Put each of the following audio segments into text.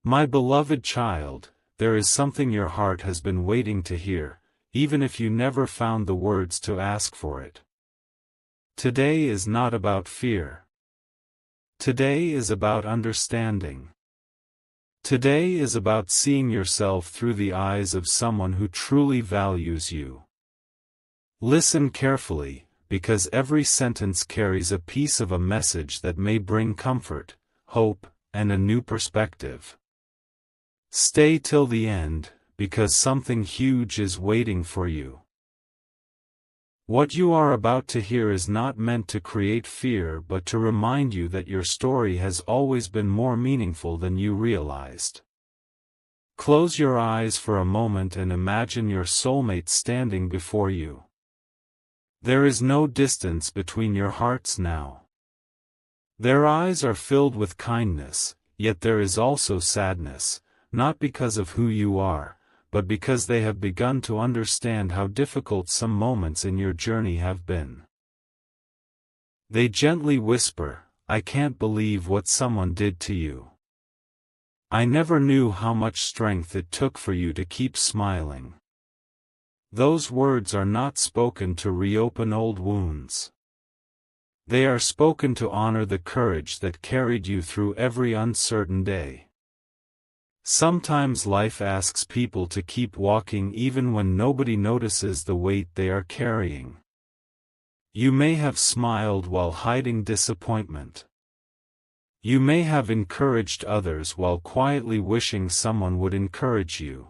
My beloved child, there is something your heart has been waiting to hear, even if you never found the words to ask for it. Today is not about fear. Today is about understanding. Today is about seeing yourself through the eyes of someone who truly values you. Listen carefully, because every sentence carries a piece of a message that may bring comfort, hope, and a new perspective. Stay till the end, because something huge is waiting for you. What you are about to hear is not meant to create fear but to remind you that your story has always been more meaningful than you realized. Close your eyes for a moment and imagine your soulmate standing before you. There is no distance between your hearts now. Their eyes are filled with kindness, yet there is also sadness, not because of who you are, but because they have begun to understand how difficult some moments in your journey have been. They gently whisper, "I can't believe what someone did to you. I never knew how much strength it took for you to keep smiling." Those words are not spoken to reopen old wounds. They are spoken to honor the courage that carried you through every uncertain day. Sometimes life asks people to keep walking even when nobody notices the weight they are carrying. You may have smiled while hiding disappointment. You may have encouraged others while quietly wishing someone would encourage you.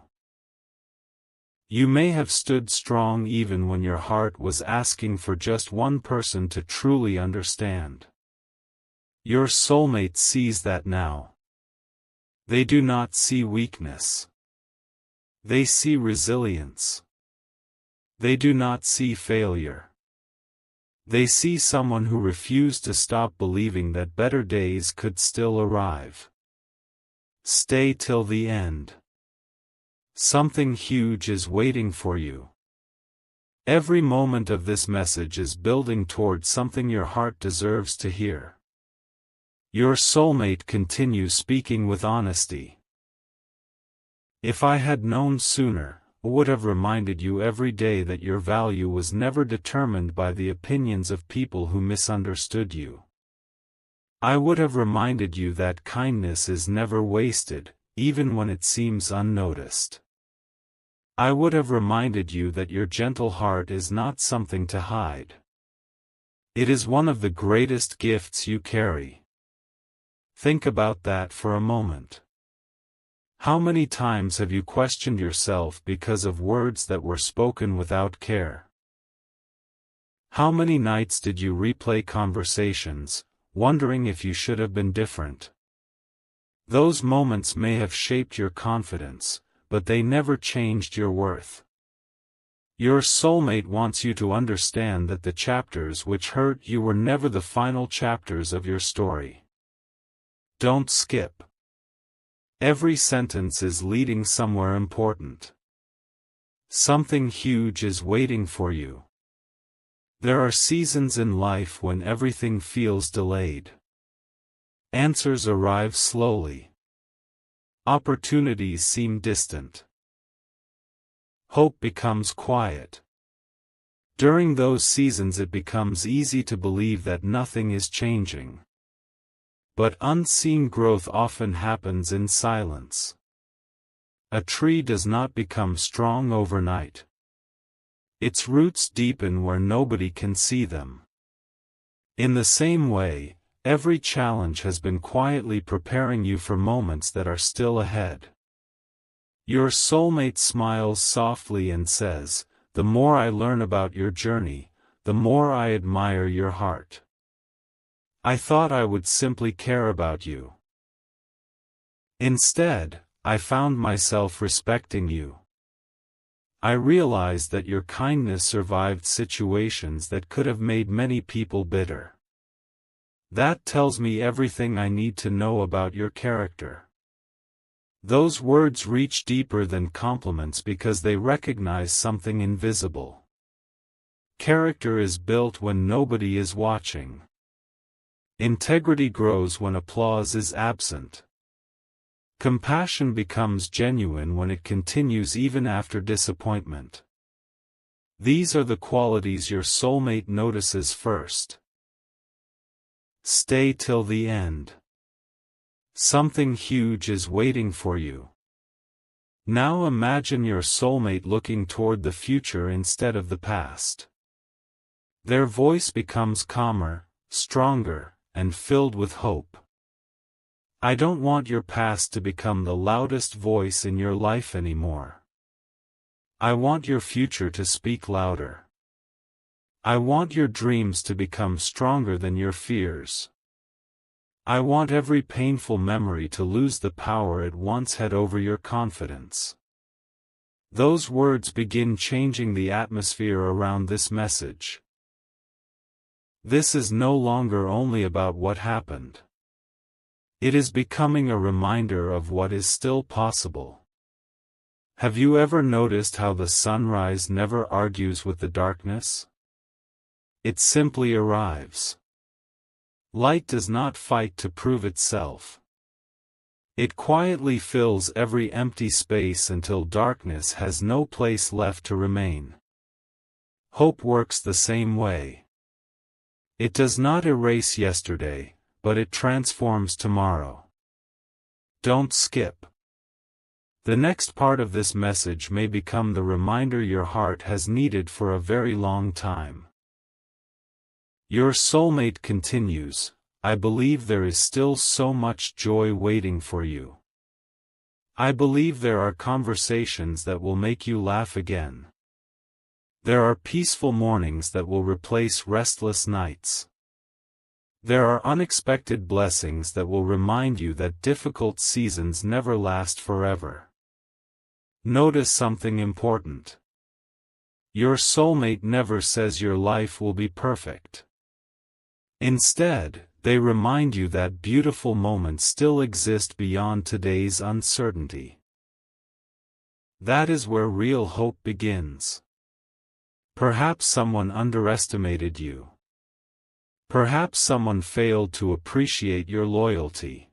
You may have stood strong even when your heart was asking for just one person to truly understand. Your soulmate sees that now. They do not see weakness. They see resilience. They do not see failure. They see someone who refused to stop believing that better days could still arrive. Stay till the end. Something huge is waiting for you. Every moment of this message is building toward something your heart deserves to hear. Your soulmate continues speaking with honesty. If I had known sooner, I would have reminded you every day that your value was never determined by the opinions of people who misunderstood you. I would have reminded you that kindness is never wasted, even when it seems unnoticed. I would have reminded you that your gentle heart is not something to hide. It is one of the greatest gifts you carry. Think about that for a moment. How many times have you questioned yourself because of words that were spoken without care? How many nights did you replay conversations, wondering if you should have been different? Those moments may have shaped your confidence, but they never changed your worth. Your soulmate wants you to understand that the chapters which hurt you were never the final chapters of your story. Don't skip. Every sentence is leading somewhere important. Something huge is waiting for you. There are seasons in life when everything feels delayed. Answers arrive slowly. Opportunities seem distant. Hope becomes quiet. During those seasons it becomes easy to believe that nothing is changing. But unseen growth often happens in silence. A tree does not become strong overnight. Its roots deepen where nobody can see them. In the same way, every challenge has been quietly preparing you for moments that are still ahead. Your soulmate smiles softly and says, "The more I learn about your journey, the more I admire your heart. I thought I would simply care about you. Instead, I found myself respecting you. I realized that your kindness survived situations that could have made many people bitter. That tells me everything I need to know about your character." Those words reach deeper than compliments because they recognize something invisible. Character is built when nobody is watching. Integrity grows when applause is absent. Compassion becomes genuine when it continues even after disappointment. These are the qualities your soulmate notices first. Stay till the end. Something huge is waiting for you. Now imagine your soulmate looking toward the future instead of the past. Their voice becomes calmer, stronger, and filled with hope. I don't want your past to become the loudest voice in your life anymore. I want your future to speak louder. I want your dreams to become stronger than your fears. I want every painful memory to lose the power it once had over your confidence. Those words begin changing the atmosphere around this message. This is no longer only about what happened. It is becoming a reminder of what is still possible. Have you ever noticed how the sunrise never argues with the darkness? It simply arrives. Light does not fight to prove itself. It quietly fills every empty space until darkness has no place left to remain. Hope works the same way. It does not erase yesterday, but it transforms tomorrow. Don't skip. The next part of this message may become the reminder your heart has needed for a very long time. Your soulmate continues, I believe there is still so much joy waiting for you. I believe there are conversations that will make you laugh again. There are peaceful mornings that will replace restless nights. There are unexpected blessings that will remind you that difficult seasons never last forever. Notice something important. Your soulmate never says your life will be perfect. Instead, they remind you that beautiful moments still exist beyond today's uncertainty. That is where real hope begins. Perhaps someone underestimated you. Perhaps someone failed to appreciate your loyalty.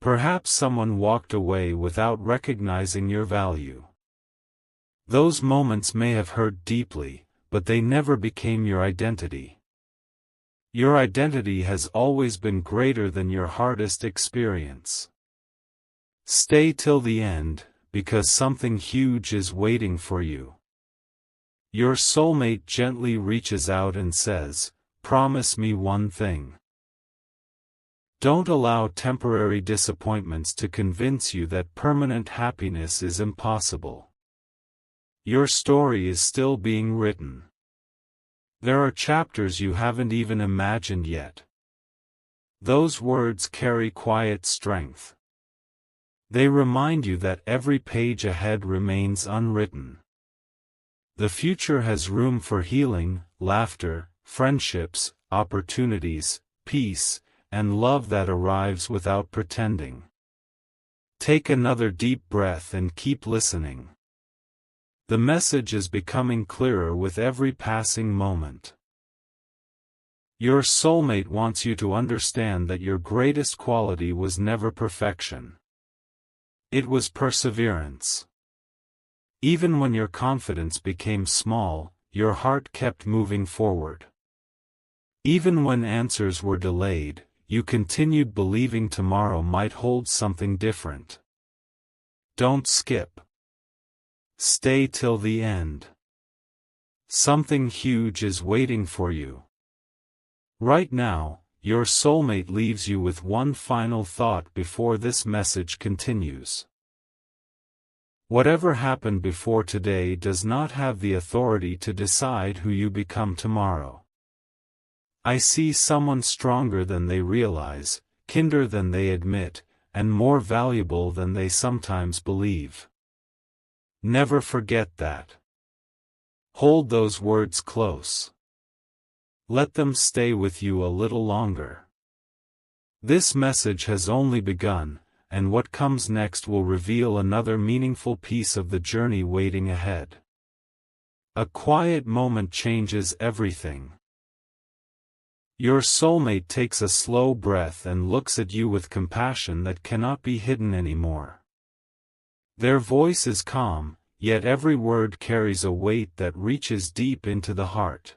Perhaps someone walked away without recognizing your value. Those moments may have hurt deeply, but they never became your identity. Your identity has always been greater than your hardest experience. Stay till the end, because something huge is waiting for you. Your soulmate gently reaches out and says, promise me one thing. Don't allow temporary disappointments to convince you that permanent happiness is impossible. Your story is still being written. There are chapters you haven't even imagined yet. Those words carry quiet strength. They remind you that every page ahead remains unwritten. The future has room for healing, laughter, friendships, opportunities, peace, and love that arrives without pretending. Take another deep breath and keep listening. The message is becoming clearer with every passing moment. Your soulmate wants you to understand that your greatest quality was never perfection. It was perseverance. Even when your confidence became small, your heart kept moving forward. Even when answers were delayed, you continued believing tomorrow might hold something different. Don't skip. Stay till the end. Something huge is waiting for you. Right now, your soulmate leaves you with one final thought before this message continues. Whatever happened before today does not have the authority to decide who you become tomorrow. I see someone stronger than they realize, kinder than they admit, and more valuable than they sometimes believe. Never forget that. Hold those words close. Let them stay with you a little longer. This message has only begun, and what comes next will reveal another meaningful piece of the journey waiting ahead. A quiet moment changes everything. Your soulmate takes a slow breath and looks at you with compassion that cannot be hidden anymore. Their voice is calm, yet every word carries a weight that reaches deep into the heart.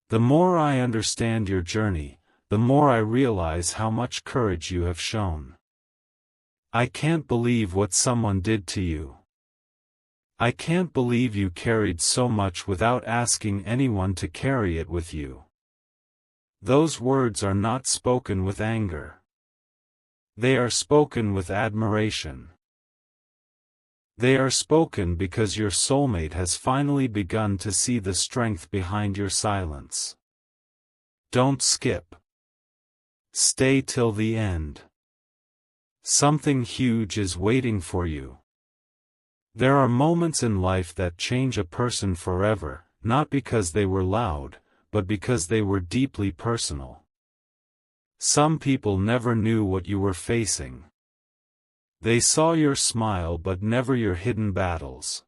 The more I understand your journey, the more I realize how much courage you have shown. I can't believe what someone did to you. I can't believe you carried so much without asking anyone to carry it with you. Those words are not spoken with anger. They are spoken with admiration. They are spoken because your soulmate has finally begun to see the strength behind your silence. Don't skip. Stay till the end. Something huge is waiting for you. There are moments in life that change a person forever, not because they were loud, but because they were deeply personal. Some people never knew what you were facing. They saw your smile but never your hidden battles.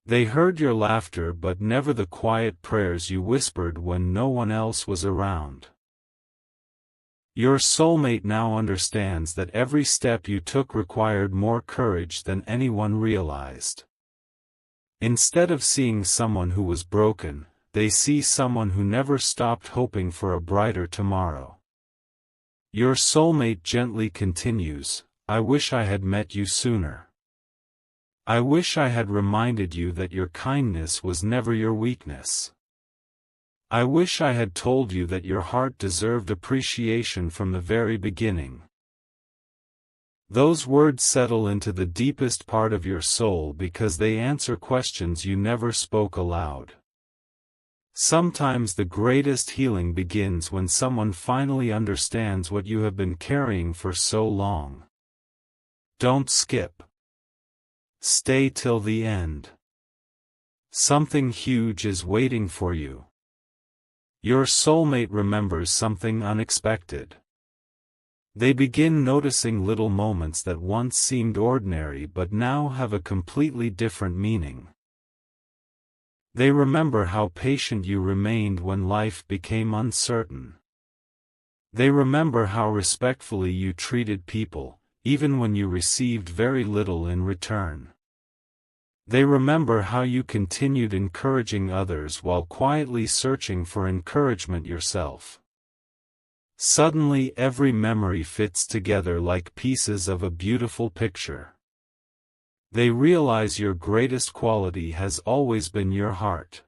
They heard your laughter but never the quiet prayers you whispered when no one else was around. Your soulmate now understands that every step you took required more courage than anyone realized. Instead of seeing someone who was broken, they see someone who never stopped hoping for a brighter tomorrow. Your soulmate gently continues, I wish I had met you sooner. I wish I had reminded you that your kindness was never your weakness. I wish I had told you that your heart deserved appreciation from the very beginning. Those words settle into the deepest part of your soul because they answer questions you never spoke aloud. Sometimes the greatest healing begins when someone finally understands what you have been carrying for so long. Don't skip. Stay till the end. Something huge is waiting for you. Your soulmate remembers something unexpected. They begin noticing little moments that once seemed ordinary but now have a completely different meaning. They remember how patient you remained when life became uncertain. They remember how respectfully you treated people, even when you received very little in return. They remember how you continued encouraging others while quietly searching for encouragement yourself. Suddenly every memory fits together like pieces of a beautiful picture. They realize your greatest quality has always been your heart.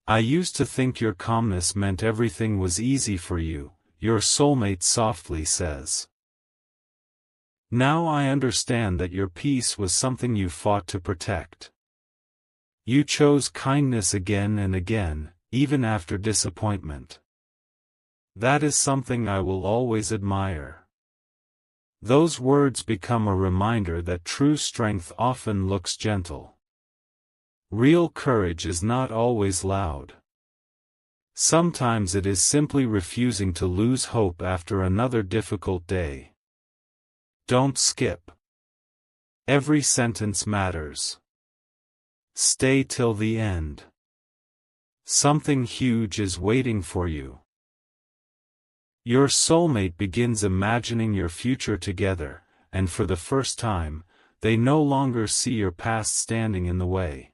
I used to think your calmness meant everything was easy for you, your soulmate softly says. Now I understand that your peace was something you fought to protect. You chose kindness again and again, even after disappointment. That is something I will always admire. Those words become a reminder that true strength often looks gentle. Real courage is not always loud. Sometimes it is simply refusing to lose hope after another difficult day. Don't skip. Every sentence matters. Stay till the end. Something huge is waiting for you. Your soulmate begins imagining your future together, and for the first time, they no longer see your past standing in the way.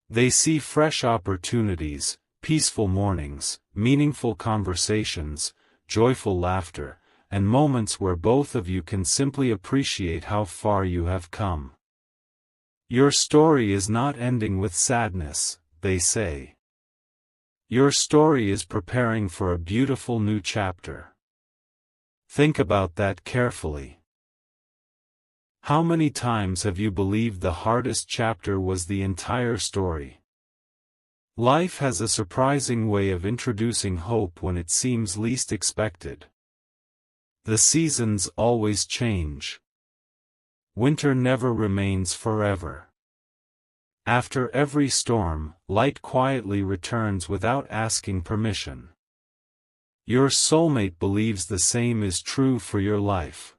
They see fresh opportunities, peaceful mornings, meaningful conversations, joyful laughter, and moments where both of you can simply appreciate how far you have come. Your story is not ending with sadness, they say. Your story is preparing for a beautiful new chapter. Think about that carefully. How many times have you believed the hardest chapter was the entire story? Life has a surprising way of introducing hope when it seems least expected. The seasons always change. Winter never remains forever. After every storm, light quietly returns without asking permission. Your soulmate believes the same is true for your life.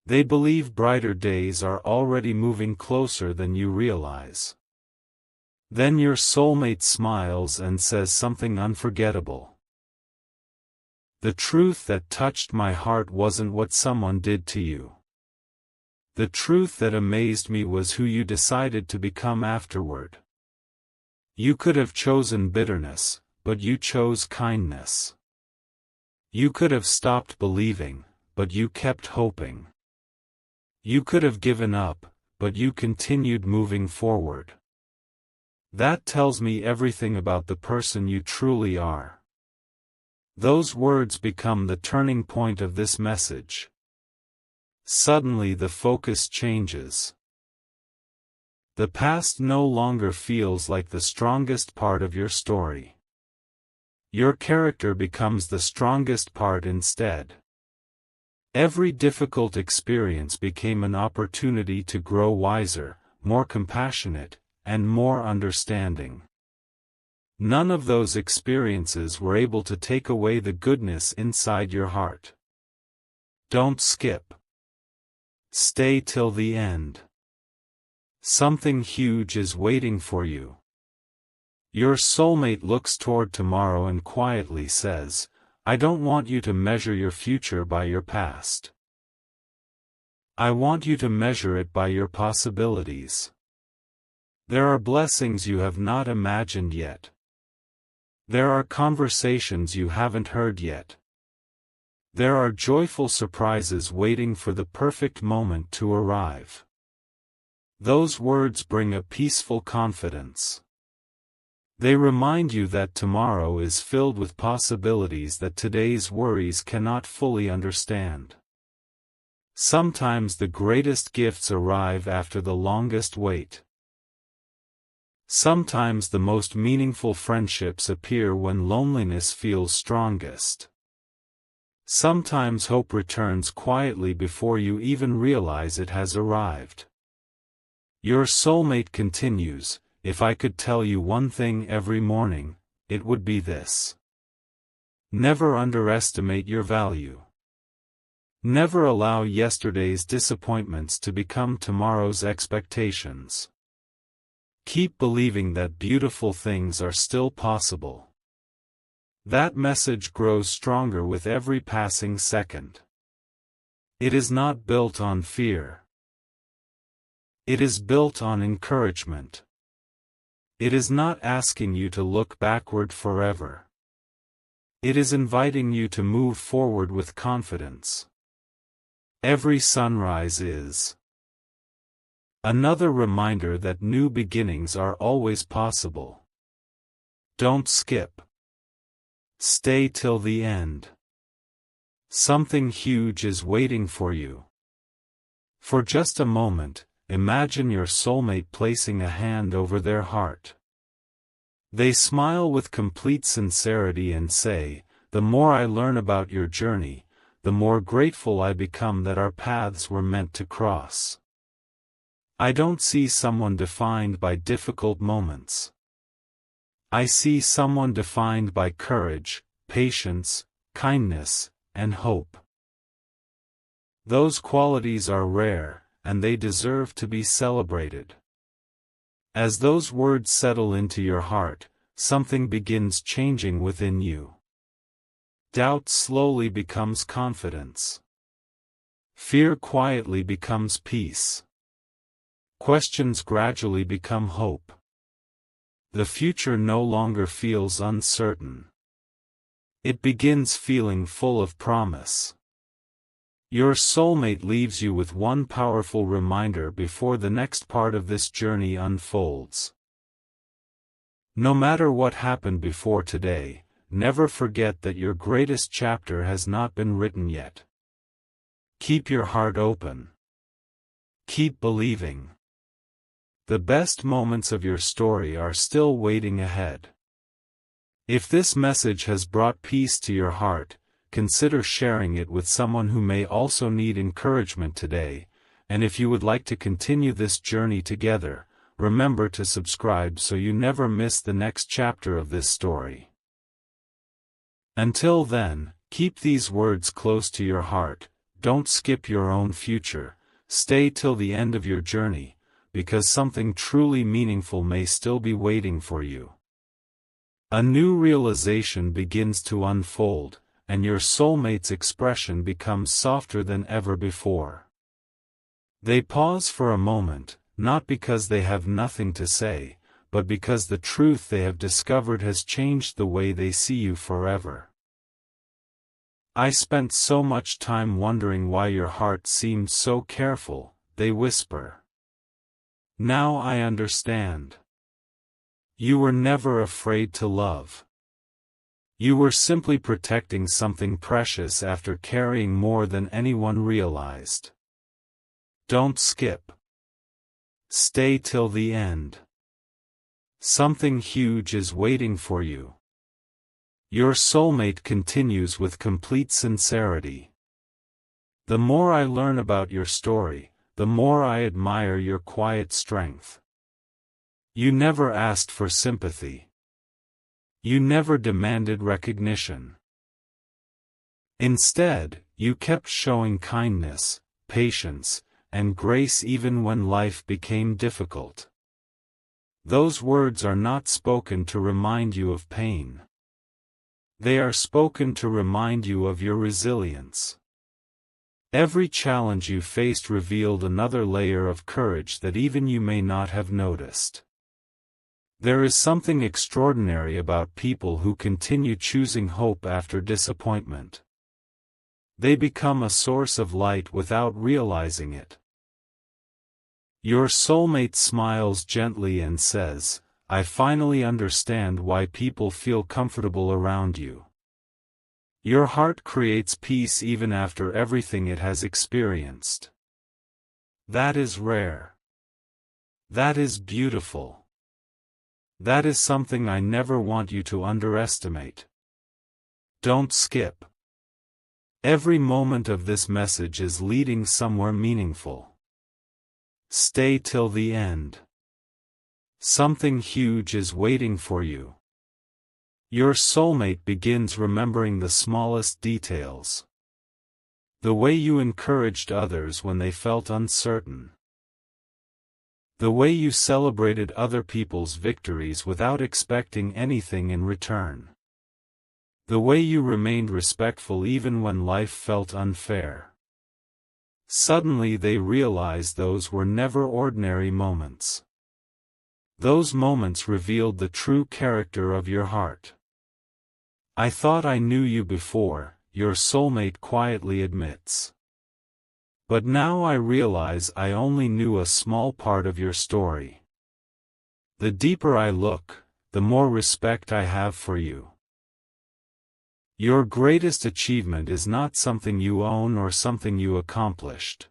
They believe brighter days are already moving closer than you realize. Then your soulmate smiles and says something unforgettable. The truth that touched my heart wasn't what someone did to you. The truth that amazed me was who you decided to become afterward. You could have chosen bitterness, but you chose kindness. You could have stopped believing, but you kept hoping. You could have given up, but you continued moving forward. That tells me everything about the person you truly are. Those words become the turning point of this message. Suddenly the focus changes. The past no longer feels like the strongest part of your story. Your character becomes the strongest part instead. Every difficult experience became an opportunity to grow wiser, more compassionate, and more understanding. None of those experiences were able to take away the goodness inside your heart. Don't skip. Stay till the end. Something huge is waiting for you. Your soulmate looks toward tomorrow and quietly says, "I don't want you to measure your future by your past. I want you to measure it by your possibilities. There are blessings you have not imagined yet. There are conversations you haven't heard yet. There are joyful surprises waiting for the perfect moment to arrive." Those words bring a peaceful confidence. They remind you that tomorrow is filled with possibilities that today's worries cannot fully understand. Sometimes the greatest gifts arrive after the longest wait. Sometimes the most meaningful friendships appear when loneliness feels strongest. Sometimes hope returns quietly before you even realize it has arrived. Your soulmate continues, "If I could tell you one thing every morning, it would be this. Never underestimate your value. Never allow yesterday's disappointments to become tomorrow's expectations. Keep believing that beautiful things are still possible." That message grows stronger with every passing second. It is not built on fear. It is built on encouragement. It is not asking you to look backward forever. It is inviting you to move forward with confidence. Every sunrise is another reminder that new beginnings are always possible. Don't skip. Stay till the end. Something huge is waiting for you. For just a moment, imagine your soulmate placing a hand over their heart. They smile with complete sincerity and say, "The more I learn about your journey, the more grateful I become that our paths were meant to cross. I don't see someone defined by difficult moments. I see someone defined by courage, patience, kindness, and hope. Those qualities are rare, and they deserve to be celebrated." As those words settle into your heart, something begins changing within you. Doubt slowly becomes confidence. Fear quietly becomes peace. Questions gradually become hope. The future no longer feels uncertain. It begins feeling full of promise. Your soulmate leaves you with one powerful reminder before the next part of this journey unfolds. No matter what happened before today, never forget that your greatest chapter has not been written yet. Keep your heart open. Keep believing. The best moments of your story are still waiting ahead. If this message has brought peace to your heart, consider sharing it with someone who may also need encouragement today, and if you would like to continue this journey together, remember to subscribe so you never miss the next chapter of this story. Until then, keep these words close to your heart, don't skip your own future, stay till the end of your journey, because something truly meaningful may still be waiting for you. A new realization begins to unfold, and your soulmate's expression becomes softer than ever before. They pause for a moment, not because they have nothing to say, but because the truth they have discovered has changed the way they see you forever. I spent so much time wondering why your heart seemed so careful, they whisper. Now I understand. You were never afraid to love. You were simply protecting something precious after carrying more than anyone realized. Don't skip. Stay till the end. Something huge is waiting for you. Your soulmate continues with complete sincerity. The more I learn about your story, the more I admire your quiet strength. You never asked for sympathy. You never demanded recognition. Instead, you kept showing kindness, patience, and grace even when life became difficult. Those words are not spoken to remind you of pain. They are spoken to remind you of your resilience. Every challenge you faced revealed another layer of courage that even you may not have noticed. There is something extraordinary about people who continue choosing hope after disappointment. They become a source of light without realizing it. Your soulmate smiles gently and says, I finally understand why people feel comfortable around you. Your heart creates peace even after everything it has experienced. That is rare. That is beautiful. That is something I never want you to underestimate. Don't skip. Every moment of this message is leading somewhere meaningful. Stay till the end. Something huge is waiting for you. Your soulmate begins remembering the smallest details. The way you encouraged others when they felt uncertain. The way you celebrated other people's victories without expecting anything in return. The way you remained respectful even when life felt unfair. Suddenly they realize those were never ordinary moments. Those moments revealed the true character of your heart. I thought I knew you before, your soulmate quietly admits. But now I realize I only knew a small part of your story. The deeper I look, the more respect I have for you. Your greatest achievement is not something you own or something you accomplished.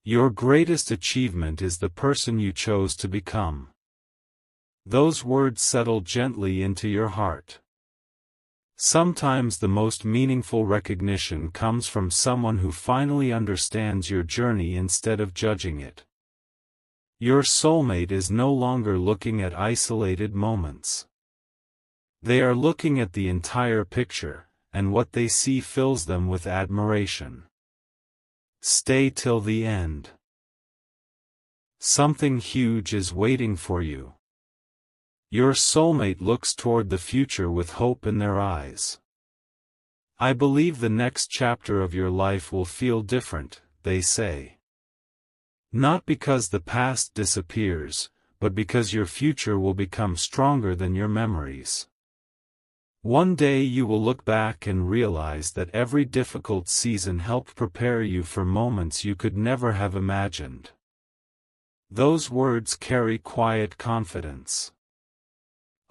Your greatest achievement is the person you chose to become. Those words settle gently into your heart. Sometimes the most meaningful recognition comes from someone who finally understands your journey instead of judging it. Your soulmate is no longer looking at isolated moments. They are looking at the entire picture, and what they see fills them with admiration. Stay till the end. Something huge is waiting for you. Your soulmate looks toward the future with hope in their eyes. I believe the next chapter of your life will feel different, they say. Not because the past disappears, but because your future will become stronger than your memories. One day you will look back and realize that every difficult season helped prepare you for moments you could never have imagined. Those words carry quiet confidence.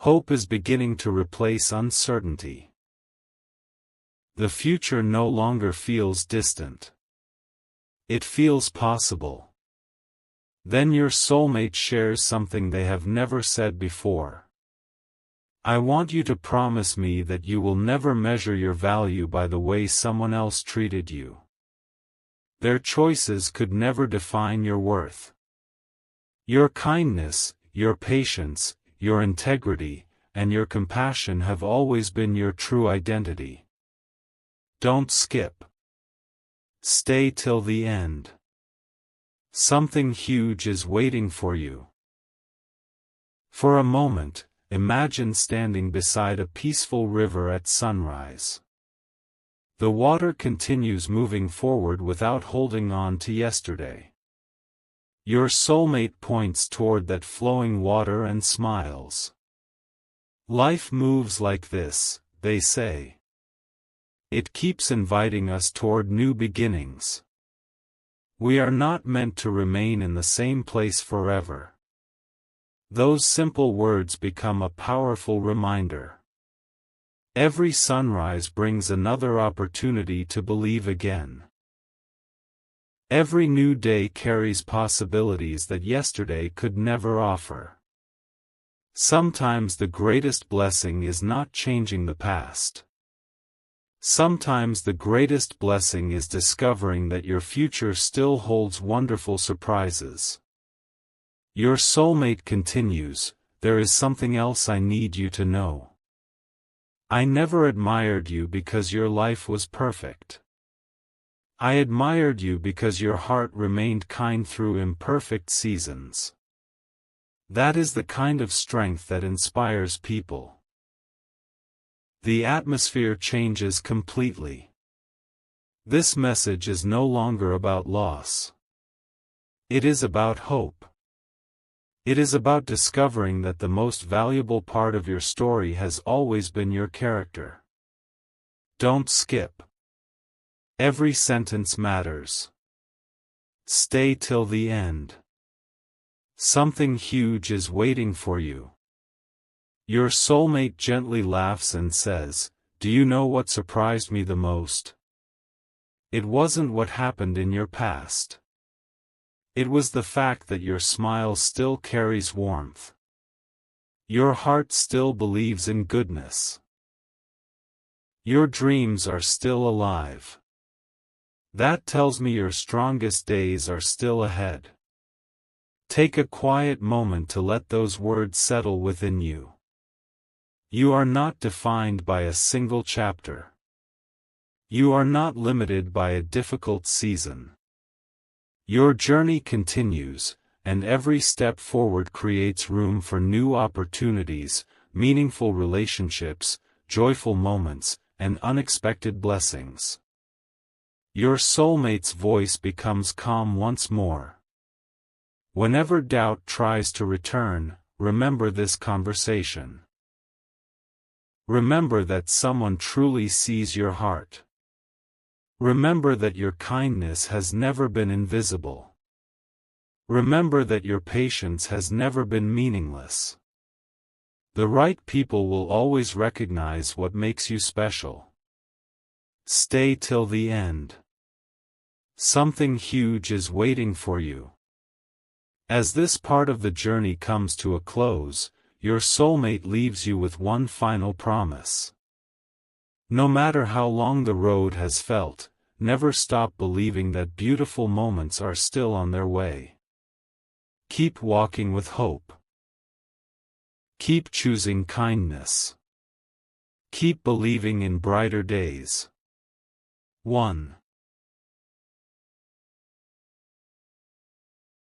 Hope is beginning to replace uncertainty. The future no longer feels distant. It feels possible. Then your soulmate shares something they have never said before. I want you to promise me that you will never measure your value by the way someone else treated you. Their choices could never define your worth. Your kindness, your patience, your integrity, and your compassion have always been your true identity. Don't skip. Stay till the end. Something huge is waiting for you. For a moment, imagine standing beside a peaceful river at sunrise. The water continues moving forward without holding on to yesterday. Your soulmate points toward that flowing water and smiles. Life moves like this, they say. It keeps inviting us toward new beginnings. We are not meant to remain in the same place forever. Those simple words become a powerful reminder. Every sunrise brings another opportunity to believe again. Every new day carries possibilities that yesterday could never offer. Sometimes the greatest blessing is not changing the past. Sometimes the greatest blessing is discovering that your future still holds wonderful surprises. Your soulmate continues, there is something else I need you to know. I never admired you because your life was perfect. I admired you because your heart remained kind through imperfect seasons. That is the kind of strength that inspires people. The atmosphere changes completely. This message is no longer about loss. It is about hope. It is about discovering that the most valuable part of your story has always been your character. Don't skip. Every sentence matters. Stay till the end. Something huge is waiting for you. Your soulmate gently laughs and says, "Do you know what surprised me the most? It wasn't what happened in your past. It was the fact that your smile still carries warmth. Your heart still believes in goodness. Your dreams are still alive. That tells me your strongest days are still ahead." Take a quiet moment to let those words settle within you. You are not defined by a single chapter. You are not limited by a difficult season. Your journey continues, and every step forward creates room for new opportunities, meaningful relationships, joyful moments, and unexpected blessings. Your soulmate's voice becomes calm once more. Whenever doubt tries to return, remember this conversation. Remember that someone truly sees your heart. Remember that your kindness has never been invisible. Remember that your patience has never been meaningless. The right people will always recognize what makes you special. Stay till the end. Something huge is waiting for you. As this part of the journey comes to a close, your soulmate leaves you with one final promise. No matter how long the road has felt, never stop believing that beautiful moments are still on their way. Keep walking with hope. Keep choosing kindness. Keep believing in brighter days. 1.